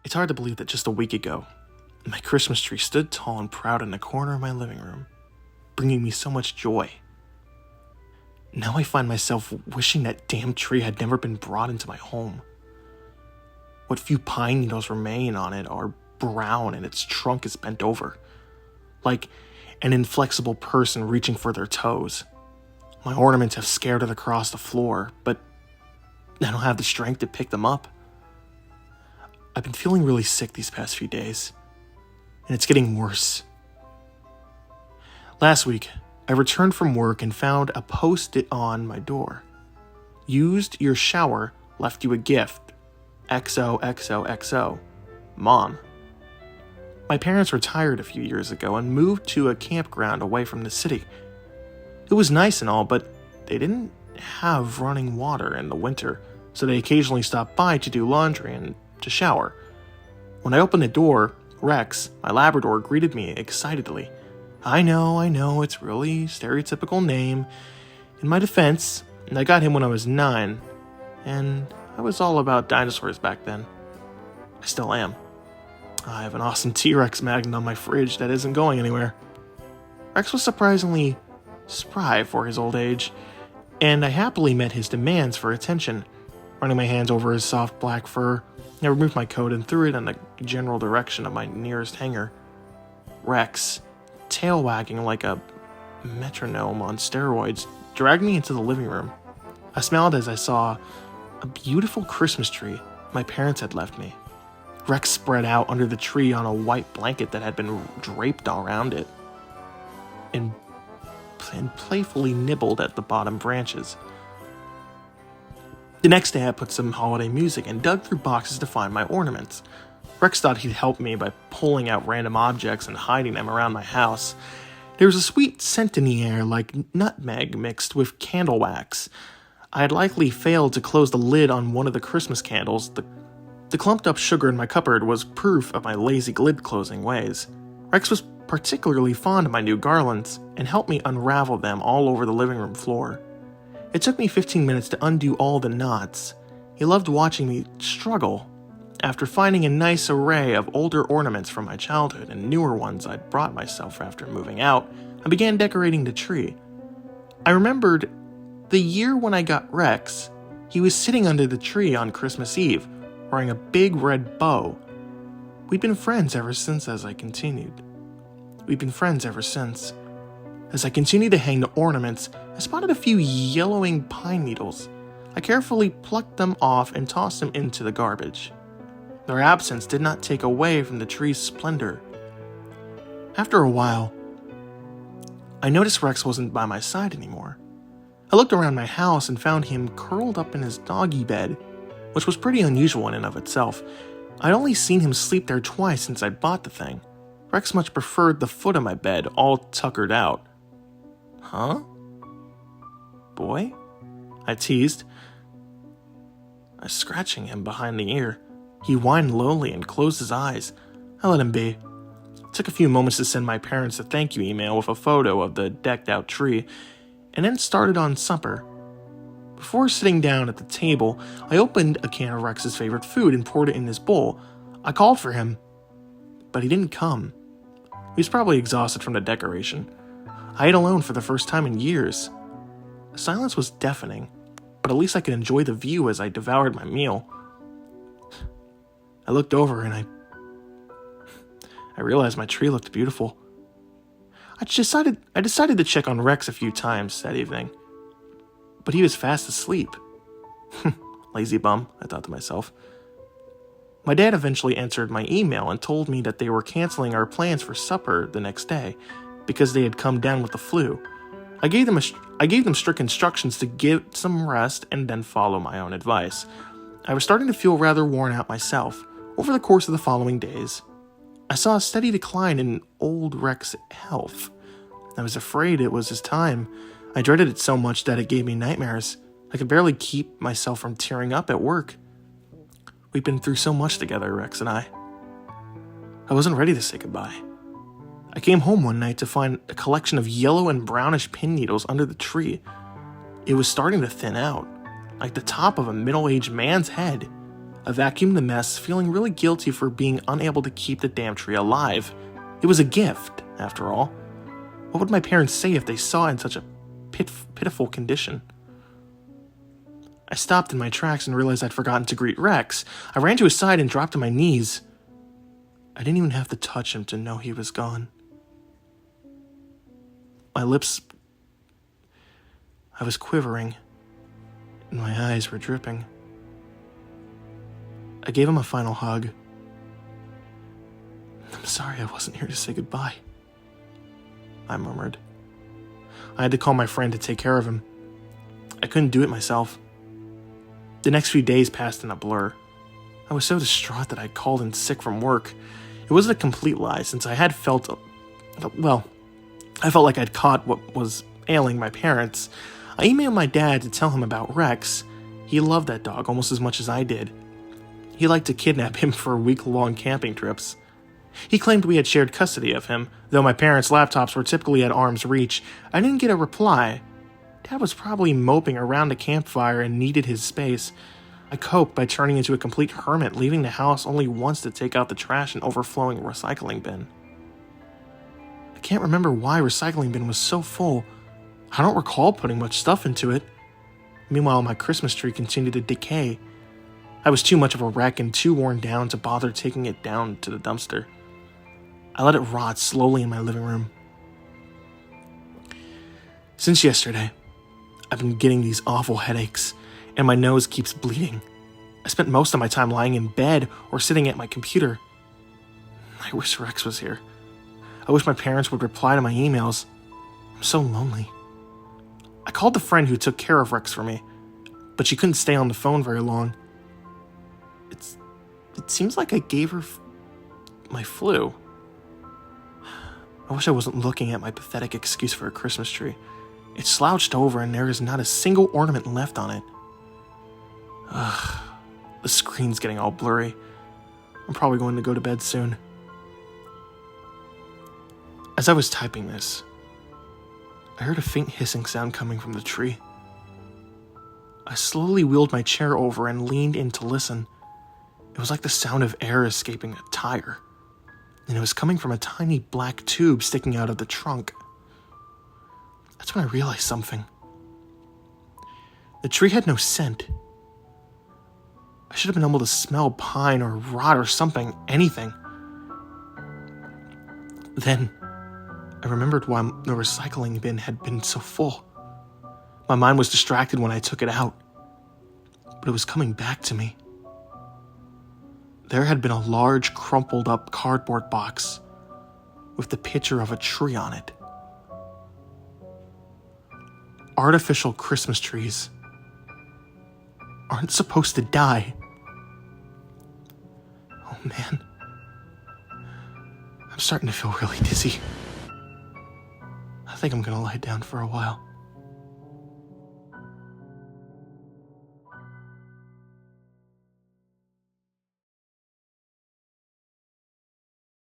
It's hard to believe that just a week ago, my Christmas tree stood tall and proud in the corner of my living room, bringing me so much joy. Now I find myself wishing that damn tree had never been brought into my home. What few pine needles remain on it are brown and its trunk is bent over, like an inflexible person reaching for their toes. My ornaments have scattered across the floor, but I don't have the strength to pick them up. I've been feeling really sick these past few days, and it's getting worse. Last week, I returned from work and found a post-it on my door. Used your shower, left you a gift. XOXOXO. Mom. My parents retired a few years ago and moved to a campground away from the city. It was nice and all, but they didn't have running water in the winter, so they occasionally stopped by to do laundry and to shower. When I opened the door, Rex, my Labrador, greeted me excitedly. I know, it's really stereotypical name. In my defense, I got him when I was 9, and I was all about dinosaurs back then. I still am. I have an awesome T-Rex magnet on my fridge that isn't going anywhere. Rex was surprisingly spry for his old age, and I happily met his demands for attention. Running my hands over his soft black fur, I removed my coat and threw it in the general direction of my nearest hanger. Rex, tail wagging like a metronome on steroids, dragged me into the living room. I smiled as I saw a beautiful Christmas tree my parents had left me. Rex spread out under the tree on a white blanket that had been draped around it, and playfully nibbled at the bottom branches. The next day I put some holiday music and dug through boxes to find my ornaments. Rex thought he'd help me by pulling out random objects and hiding them around my house. There was a sweet scent in the air like nutmeg mixed with candle wax. I had likely failed to close the lid on one of the Christmas candles. The clumped up sugar in my cupboard was proof of my lazy lid closing ways. Rex was particularly fond of my new garlands and helped me unravel them all over the living room floor. It took me 15 minutes to undo all the knots. He loved watching me struggle. After finding a nice array of older ornaments from my childhood and newer ones I'd brought myself after moving out, I began decorating the tree. I remembered the year when I got Rex. He was sitting under the tree on Christmas Eve, wearing a big red bow. We'd been friends ever since. As I continued to hang the ornaments, I spotted a few yellowing pine needles. I carefully plucked them off and tossed them into the garbage. Their absence did not take away from the tree's splendor. After a while, I noticed Rex wasn't by my side anymore. I looked around my house and found him curled up in his doggy bed, which was pretty unusual in and of itself. I'd only seen him sleep there twice since I bought the thing. Rex much preferred the foot of my bed, all tuckered out. Huh? Boy? I teased. I was scratching him behind the ear. He whined lowly and closed his eyes. I let him be. It took a few moments to send my parents a thank you email with a photo of the decked out tree, and then started on supper. Before sitting down at the table, I opened a can of Rex's favorite food and poured it in his bowl. I called for him, but he didn't come. He was probably exhausted from the decoration. I ate alone for the first time in years. The silence was deafening, but at least I could enjoy the view as I devoured my meal. I looked over and I realized my tree looked beautiful. I decided to check on Rex a few times that evening, but he was fast asleep. Lazy bum, I thought to myself. My dad eventually answered my email and told me that they were canceling our plans for supper the next day because they had come down with the flu. I gave them strict instructions to get some rest and then follow my own advice. I was starting to feel rather worn out myself. Over the course of the following days, I saw a steady decline in old Rex's health. I was afraid it was his time. I dreaded it so much that it gave me nightmares. I could barely keep myself from tearing up at work. We've been through so much together, Rex and I. I wasn't ready to say goodbye. I came home one night to find a collection of yellow and brownish pin needles under the tree. It was starting to thin out, like the top of a middle-aged man's head. I vacuumed the mess, feeling really guilty for being unable to keep the damn tree alive. It was a gift, after all. What would my parents say if they saw it in such a pitiful condition? I stopped in my tracks and realized I'd forgotten to greet Rex. I ran to his side and dropped to my knees. I didn't even have to touch him to know he was gone. My lips... I was quivering, and my eyes were dripping. I gave him a final hug. "I'm sorry I wasn't here to say goodbye," I murmured. I had to call my friend to take care of him. I couldn't do it myself. The next few days passed in a blur. I was so distraught that I called in sick from work. It wasn't a complete lie, since I had felt like I'd caught what was ailing my parents. I emailed my dad to tell him about Rex. He loved that dog almost as much as I did. He liked to kidnap him for week-long camping trips. He claimed we had shared custody of him. Though my parents' laptops were typically at arm's reach, I didn't get a reply. Dad was probably moping around a campfire and needed his space. I coped by turning into a complete hermit, leaving the house only once to take out the trash and overflowing recycling bin. I can't remember why recycling bin was so full. I don't recall putting much stuff into it. Meanwhile, my Christmas tree continued to decay. I was too much of a wreck and too worn down to bother taking it down to the dumpster. I let it rot slowly in my living room. Since yesterday, I've been getting these awful headaches, and my nose keeps bleeding. I spent most of my time lying in bed or sitting at my computer. I wish Rex was here. I wish my parents would reply to my emails. I'm so lonely. I called the friend who took care of Rex for me, but she couldn't stay on the phone very long. It seems like I gave her my flu. I wish I wasn't looking at my pathetic excuse for a Christmas tree. It's slouched over and there is not a single ornament left on it. Ugh, the screen's getting all blurry. I'm probably going to go to bed soon. As I was typing this, I heard a faint hissing sound coming from the tree. I slowly wheeled my chair over and leaned in to listen. It was like the sound of air escaping a tire, and it was coming from a tiny black tube sticking out of the trunk. That's when I realized something. The tree had no scent. I should have been able to smell pine or rot or something, anything. Then, I remembered why the recycling bin had been so full. My mind was distracted when I took it out, but it was coming back to me. There had been a large, crumpled-up cardboard box with the picture of a tree on it. Artificial Christmas trees aren't supposed to die. Oh man, I'm starting to feel really dizzy. I think I'm gonna lie down for a while.